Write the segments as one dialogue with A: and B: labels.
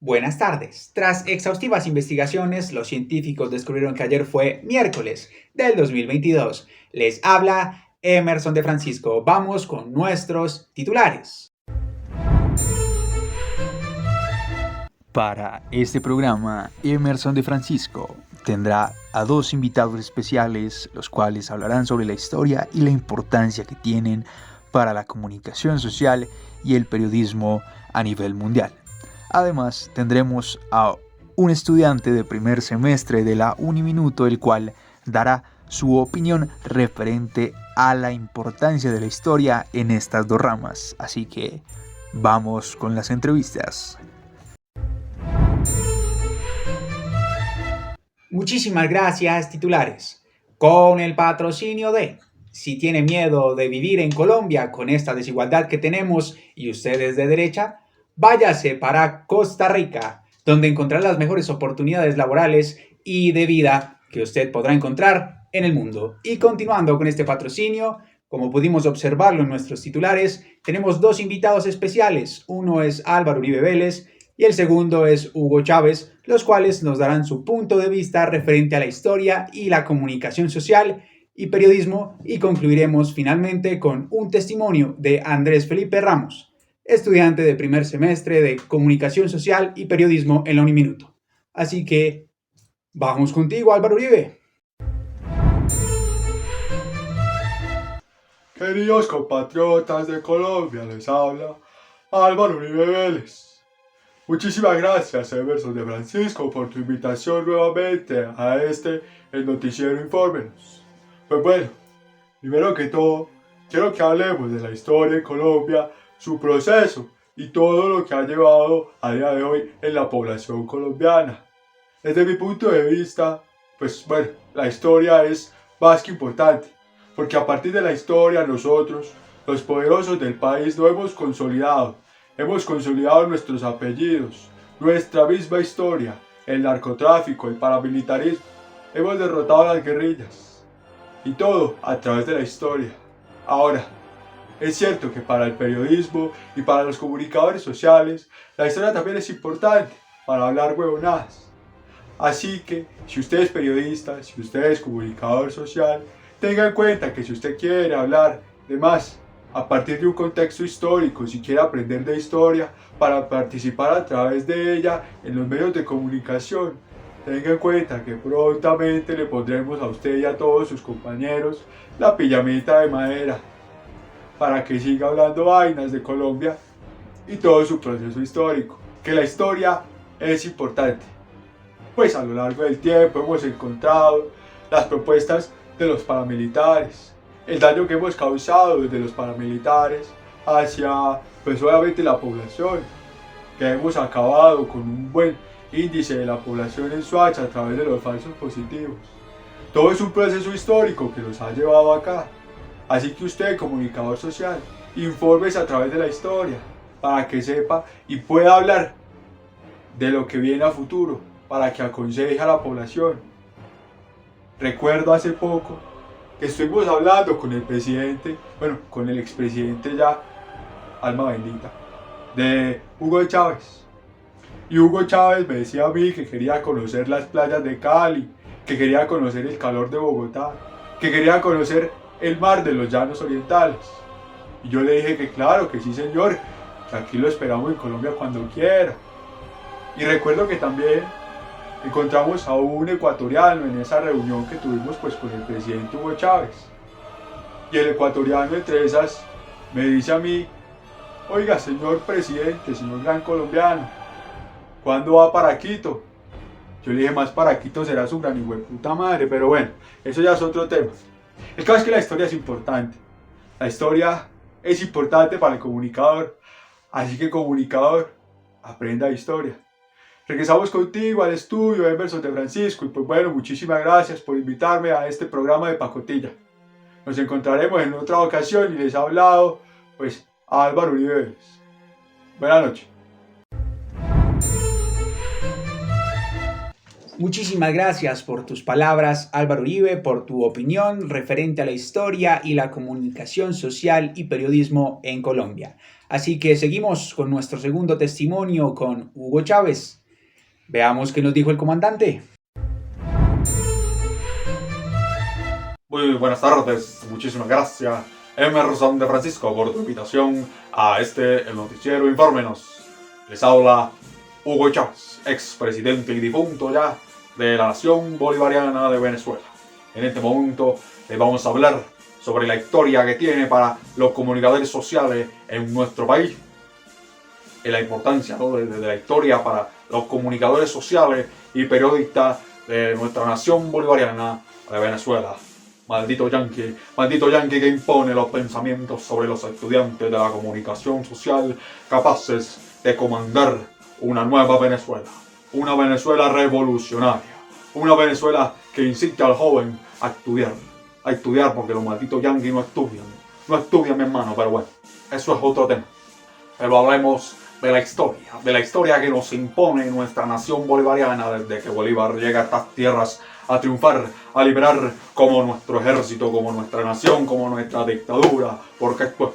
A: Buenas tardes. Tras exhaustivas investigaciones, los científicos descubrieron que ayer fue miércoles del 2022. Les habla Emerson de Francisco. Vamos con nuestros titulares.
B: Para este programa, Emerson de Francisco tendrá a dos invitados especiales, los cuales hablarán sobre la historia y la importancia que tienen para la comunicación social y el periodismo a nivel mundial. Además, tendremos a un estudiante de primer semestre de la Uniminuto, el cual dará su opinión referente a la importancia de la historia en estas dos ramas. Así que vamos con las entrevistas.
A: Muchísimas gracias, titulares. Con el patrocinio de... Si tiene miedo de vivir en Colombia con esta desigualdad que tenemos y ustedes de derecha, váyase para Costa Rica, donde encontrará las mejores oportunidades laborales y de vida que usted podrá encontrar en el mundo. Y continuando con este patrocinio, como pudimos observarlo en nuestros titulares, tenemos dos invitados especiales. Uno es Álvaro Uribe Vélez y el segundo es Hugo Chávez, los cuales nos darán su punto de vista referente a la historia y la comunicación social y periodismo, y concluiremos finalmente con un testimonio de Andrés Felipe Ramos, estudiante de primer semestre de Comunicación Social y Periodismo en la Uniminuto. Así que, vamos contigo, Álvaro Uribe.
C: Queridos compatriotas de Colombia, les habla Álvaro Uribe Vélez. Muchísimas gracias, Emerson de Francisco, por tu invitación nuevamente a el noticiero Infórmenos. Pues bueno, primero que todo, quiero que hablemos de la historia de Colombia, su proceso y todo lo que ha llevado a día de hoy en la población colombiana. Desde mi punto de vista, pues bueno, la historia es más que importante, porque a partir de la historia nosotros, los poderosos del país, lo hemos consolidado nuestros apellidos, nuestra misma historia, el narcotráfico, el paramilitarismo, hemos derrotado a las guerrillas. Y todo a través de la historia. Ahora, es cierto que para el periodismo y para los comunicadores sociales, la historia también es importante para hablar huevonadas. Así que, si usted es periodista, si usted es comunicador social, tenga en cuenta que si usted quiere hablar de más a partir de un contexto histórico, si quiere aprender de historia para participar a través de ella en los medios de comunicación, tenga en cuenta que prontamente le pondremos a usted y a todos sus compañeros la pijamita de madera para que siga hablando vainas de Colombia y todo su proceso histórico, que la historia es importante. Pues a lo largo del tiempo hemos encontrado las propuestas de los paramilitares, el daño que hemos causado desde los paramilitares hacia, pues obviamente, la población, que hemos acabado con un buen índice de la población en Soacha a través de los falsos positivos. Todo es un proceso histórico que nos ha llevado acá. Así que usted, comunicador social, infórmese a través de la historia para que sepa y pueda hablar de lo que viene a futuro, para que aconseje a la población. Recuerdo hace poco que estuvimos hablando con el presidente, con el expresidente ya, alma bendita, de Hugo Chávez. Y Hugo Chávez me decía a mí que quería conocer las playas de Cali, que quería conocer el calor de Bogotá, que quería conocer el mar de los llanos orientales. Y yo le dije que claro, que sí señor, que aquí lo esperamos en Colombia cuando quiera. Y recuerdo que también encontramos a un ecuatoriano en esa reunión que tuvimos pues con el presidente Hugo Chávez. Y el ecuatoriano entre esas me dice a mí: oiga, señor presidente, señor gran colombiano, ¿cuándo va para Quito? Yo le dije: más para Quito será su gran hijueputa madre, pero bueno, eso ya es otro tema. El caso es que la historia es importante. La historia es importante para el comunicador. Así que, comunicador, aprenda historia. Regresamos contigo al estudio, Emerson de Francisco. Y pues bueno, muchísimas gracias por invitarme a este programa de pacotilla. Nos encontraremos en otra ocasión y les ha hablado, pues, Álvaro Uribe Vélez. Buenas noches.
A: Muchísimas gracias por tus palabras, Álvaro Uribe, por tu opinión referente a la historia y la comunicación social y periodismo en Colombia. Así que seguimos con nuestro segundo testimonio con Hugo Chávez. Veamos qué nos dijo el comandante.
C: Muy buenas tardes, muchísimas gracias Emerson de Francisco por tu invitación a el noticiero Infórmenos. Les habla Hugo Chávez, expresidente y difunto ya de la Nación Bolivariana de Venezuela. En este momento les vamos a hablar sobre la historia que tiene para los comunicadores sociales en nuestro país. Y la importancia, ¿no?, de la historia para los comunicadores sociales y periodistas de nuestra Nación Bolivariana de Venezuela. Maldito yanqui que impone los pensamientos sobre los estudiantes de la comunicación social capaces de comandar una nueva Venezuela. Una Venezuela revolucionaria. Una Venezuela que incita al joven a estudiar porque los malditos yanquis no estudian. No estudian, mi hermano, pero bueno, eso es otro tema. Pero hablemos de la historia que nos impone nuestra nación bolivariana desde que Bolívar llega a estas tierras a triunfar, a liberar como nuestro ejército, como nuestra nación, como nuestra dictadura, porque esto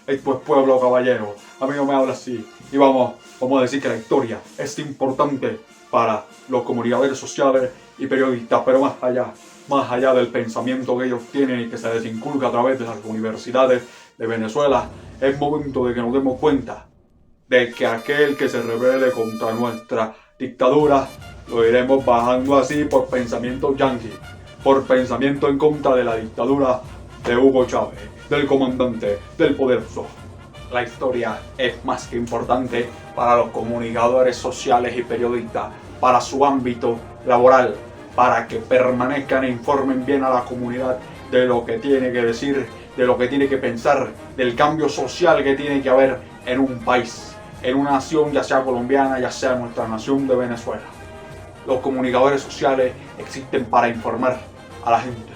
C: es pueblo, caballero. A mí no me habla así. Y vamos a decir que la historia es importante para los comunicadores sociales y periodistas, pero más allá del pensamiento que ellos tienen y que se les inculca a través de las universidades de Venezuela, es momento de que nos demos cuenta de que aquel que se rebele contra nuestra dictadura lo iremos bajando así por pensamiento yanqui, por pensamiento en contra de la dictadura de Hugo Chávez, del comandante, del poderoso. La historia es más que importante para los comunicadores sociales y periodistas, para su ámbito laboral, para que permanezcan e informen bien a la comunidad de lo que tiene que decir, de lo que tiene que pensar, del cambio social que tiene que haber en un país, en una nación, ya sea colombiana, ya sea nuestra nación de Venezuela. Los comunicadores sociales existen para informar a la gente,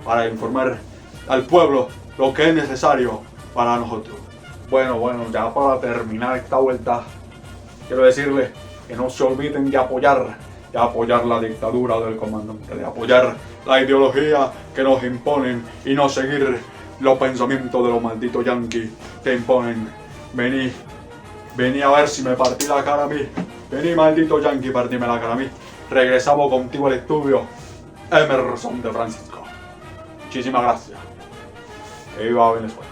C: para informar al pueblo lo que es necesario para nosotros. Bueno, ya para terminar esta vuelta, quiero decirles que no se olviden de apoyar la dictadura del comandante, de apoyar la ideología que nos imponen y no seguir los pensamientos de los malditos yanquis que imponen. Vení a ver si me partí la cara a mí. Vení, maldito yanqui, partíme la cara a mí. Regresamos contigo al estudio, Emerson de Francisco. Muchísimas gracias. Que viva Venezuela.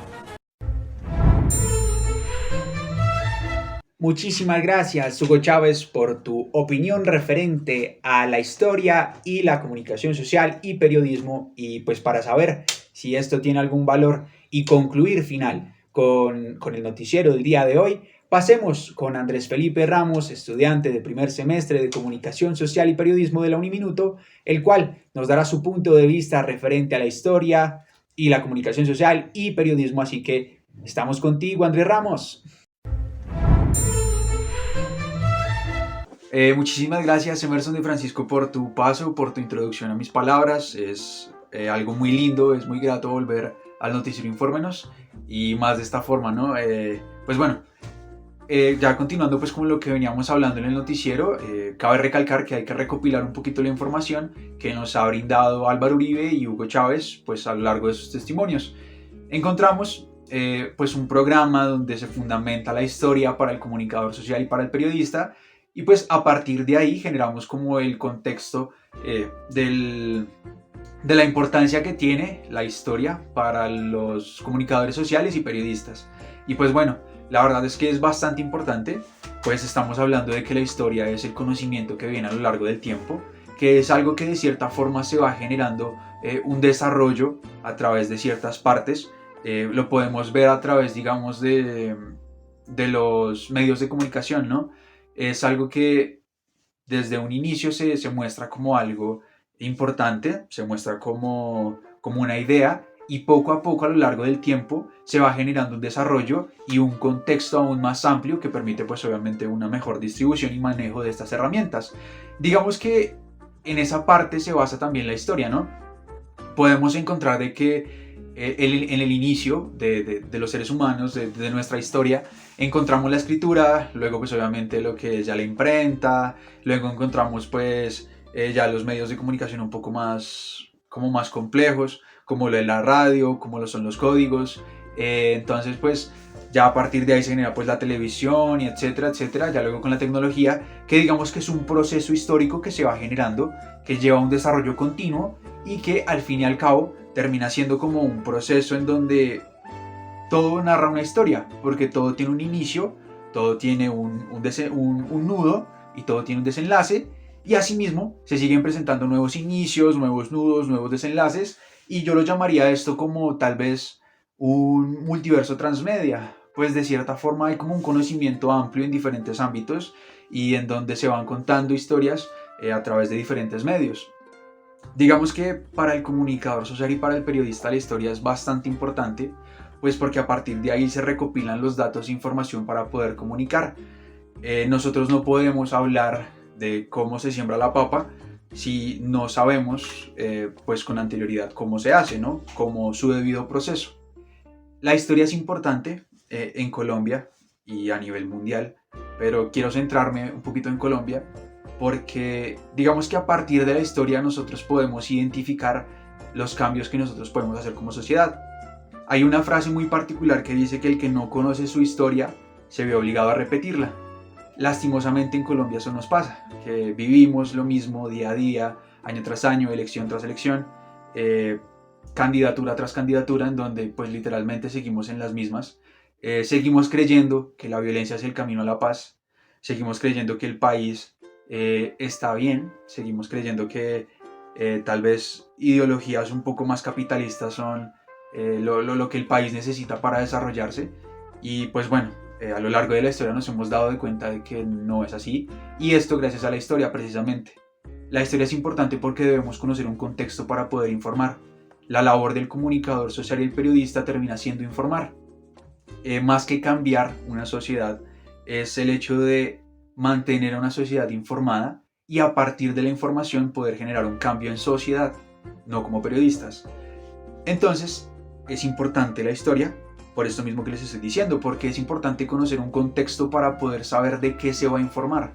A: Muchísimas gracias, Hugo Chávez, por tu opinión referente a la historia y la comunicación social y periodismo. Y pues para saber si esto tiene algún valor y concluir final con el noticiero del día de hoy, pasemos con Andrés Felipe Ramos, estudiante de primer semestre de Comunicación Social y Periodismo de la Uniminuto, el cual nos dará su punto de vista referente a la historia y la comunicación social y periodismo. Así que estamos contigo, Andrés Ramos. Muchísimas gracias, Emerson de Francisco, por tu paso, por tu introducción a mis palabras. Es algo muy lindo, es muy grato volver al noticiero Infórmenos y más de esta forma, ¿no? Pues bueno, ya continuando pues con lo que veníamos hablando en el noticiero, cabe recalcar que hay que recopilar un poquito la información que nos ha brindado Álvaro Uribe y Hugo Chávez pues a lo largo de sus testimonios. Encontramos pues un programa donde se fundamenta la historia para el comunicador social y para el periodista, y pues a partir de ahí generamos como el contexto de la importancia que tiene la historia para los comunicadores sociales y periodistas. Y pues bueno, la verdad es que es bastante importante, pues estamos hablando de que la historia es el conocimiento que viene a lo largo del tiempo, que es algo que de cierta forma se va generando un desarrollo a través de ciertas partes. Lo podemos ver a través, digamos, de los medios de comunicación, ¿no? Es algo que desde un inicio se muestra como algo importante, se muestra como una idea, y poco a poco a lo largo del tiempo se va generando un desarrollo y un contexto aún más amplio que permite pues obviamente una mejor distribución y manejo de estas herramientas. Digamos que en esa parte se basa también la historia, ¿no? Podemos encontrar de que en el inicio de los seres humanos, de nuestra historia, encontramos la escritura, luego pues obviamente lo que es ya la imprenta, luego encontramos pues
B: ya los medios de comunicación un poco más, como más complejos, como lo de la radio, como lo son los códigos. Entonces, pues ya a partir de ahí se genera pues la televisión y etcétera, etcétera, ya luego con la tecnología, que digamos que es un proceso histórico que se va generando, que lleva un desarrollo continuo y que al fin y al cabo termina siendo como un proceso en donde todo narra una historia, porque todo tiene un inicio, todo tiene un nudo y todo tiene un desenlace, y asimismo se siguen presentando nuevos inicios, nuevos nudos, nuevos desenlaces, y yo lo llamaría esto como tal vez un multiverso transmedia, pues de cierta forma hay como un conocimiento amplio en diferentes ámbitos y en donde se van contando historias a través de diferentes medios. Digamos que para el comunicador social y para el periodista la historia es bastante importante, pues porque a partir de ahí se recopilan los datos e información para poder comunicar. Nosotros no podemos hablar de cómo se siembra la papa si no sabemos pues con anterioridad cómo se hace, ¿no? Como su debido proceso. La historia es importante en Colombia y a nivel mundial, pero quiero centrarme un poquito en Colombia porque digamos que a partir de la historia nosotros podemos identificar los cambios que nosotros podemos hacer como sociedad. Hay una frase muy particular que dice que el que no conoce su historia se ve obligado a repetirla. Lastimosamente en Colombia eso nos pasa, que vivimos lo mismo día a día, año tras año, elección tras elección, candidatura tras candidatura, en donde pues literalmente seguimos en las mismas. Seguimos creyendo que la violencia es el camino a la paz, seguimos creyendo que el país está bien, seguimos creyendo que tal vez ideologías un poco más capitalistas son lo que el país necesita para desarrollarse. Y pues bueno, a lo largo de la historia nos hemos dado de cuenta de que no es así. Y esto gracias a la historia precisamente. La historia es importante porque debemos conocer un contexto para poder informar. La labor del comunicador social y el periodista termina siendo informar. Más que cambiar una sociedad, es el hecho de mantener a una sociedad informada y a partir de la información poder generar un cambio en sociedad, no como periodistas. Entonces, es importante la historia, por esto mismo que les estoy diciendo, porque es importante conocer un contexto para poder saber de qué se va a informar.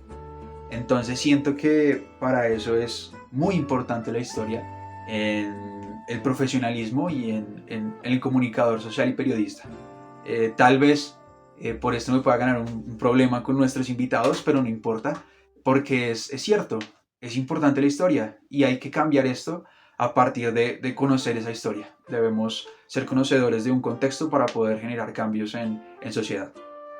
B: Entonces siento que para eso es muy importante la historia en el profesionalismo y en el comunicador social y periodista. Tal vez por esto me pueda ganar un problema con nuestros invitados, pero no importa, porque es cierto, es importante la historia y hay que cambiar esto a partir de conocer esa historia. Debemos ser conocedores de un contexto para poder generar cambios en sociedad.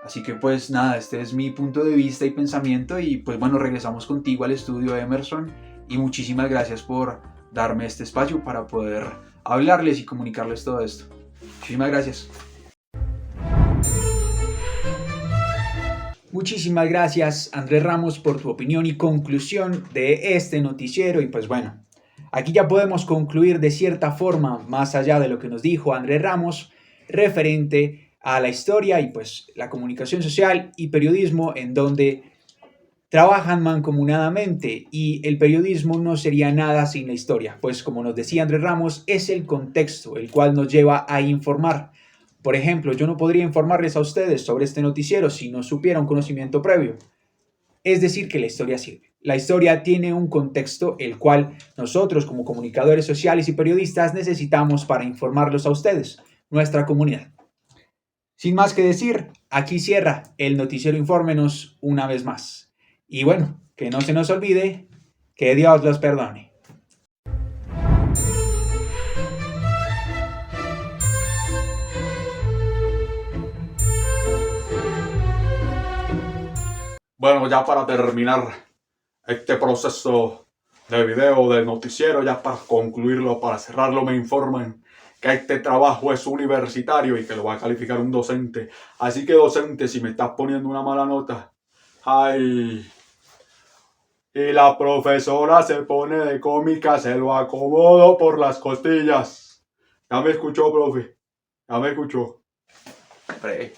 B: Así que pues nada, este es mi punto de vista y pensamiento y pues bueno, regresamos contigo al estudio Emerson y muchísimas gracias por darme este espacio para poder hablarles y comunicarles todo esto. Muchísimas gracias.
A: Muchísimas gracias, Andrés Ramos, por tu opinión y conclusión de este noticiero. Y pues bueno, aquí ya podemos concluir de cierta forma, más allá de lo que nos dijo Andrés Ramos, referente a la historia y pues la comunicación social y periodismo, en donde trabajan mancomunadamente y el periodismo no sería nada sin la historia, pues como nos decía Andrés Ramos, es el contexto el cual nos lleva a informar. Por ejemplo, yo no podría informarles a ustedes sobre este noticiero si no supiera un conocimiento previo. Es decir, que la historia sirve. La historia tiene un contexto el cual nosotros como comunicadores sociales y periodistas necesitamos para informarlos a ustedes, nuestra comunidad. Sin más que decir, aquí cierra el noticiero Infórmenos una vez más. Y bueno, que no se nos olvide, que Dios los perdone.
C: Bueno, ya para terminar este proceso de video, de noticiero, ya para concluirlo, para cerrarlo, me informan que este trabajo es universitario y que lo va a calificar un docente. Así que docente, si me estás poniendo una mala nota, ay, y la profesora se pone de cómica, se lo acomodo por las costillas. Ya me escuchó, profe, ya me escuchó.
B: Hombre.